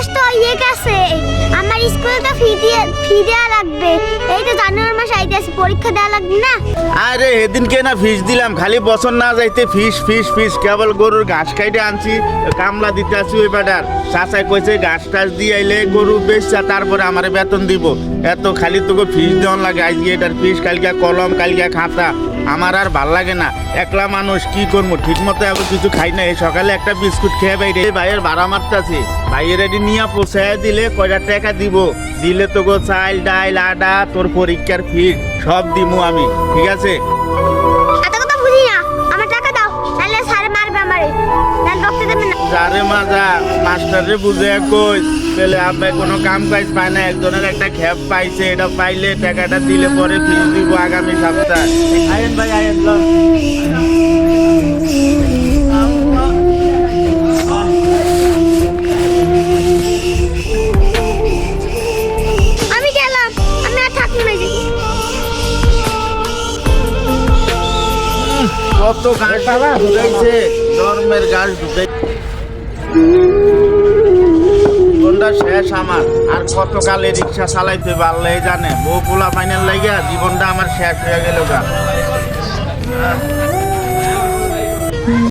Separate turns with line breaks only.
মাস তো ইয়ে গেছে, আমার স্কুলে তো ফি দেওয়া লাগবে। এই তো জানুয়ারি মাস আইতেছে, পরীক্ষা দেওয়া লাগবে না?
আরে এদিনকে না ফিস দিলাম, খালি বছর না যাইতে ফিস ফিস ফিস। কেবল গরুর ঘাস খাইতে আনছি, কামলা দিতে আসি ওই বেটার। চাচাই কইছে ঘাস টাস দিয়ে আইলে গরু বেচা তারপরে আমারে বেতন দিব। এত খালি তোকে ফিস দেওয়ান লাগে, আজকে এটার ফিস, কালকে কলম, কালকে খাতা। আমার আর ভাল লাগে না, একলা মানুষ কি করবো, ঠিক মতো এখন কিছু খাই না। এই সকালে একটা বিস্কুট খেয়ে বাইরে ভাইয়ের ভাড়া মারতেছি, ভাইয়ের রেডি নিয়ে পৌঁছায় দিলে কয়টা টাকা দিব, দিলে তোকে চাল ডাইল আটা তোর পরীক্ষার ফিস সব দিমু আমি, ঠিক আছে?
এত কথা বুঝি না, আমার টাকা দাও, নাহলে স্যার মারবে আমারে, নাহলে বকতে দেবে না।
যারে মাজা মাস্টারে বুঝে কই পেলে আব্বাই কোনো কাম কাজ পায় না, একজনের একটা খেপ পাইছে, এটা পাইলে টাকাটা দিলে পরে ফিস দিব আগামী সপ্তাহ। আয়েন ভাই আয়েন ল।
আমি গেলাম, আমি আর থাকবো না যে।
কত গাছ ঢুকাইছে, ধর্মের গাছ ঢুকাই জীবনটা শেষ আমার। আর কত কালে রিক্সা চালাইতে পারলে জানে, বউ পোলা ফাইনাল লাগিয়া জীবনটা আমার শেষ হয়ে গেল গা।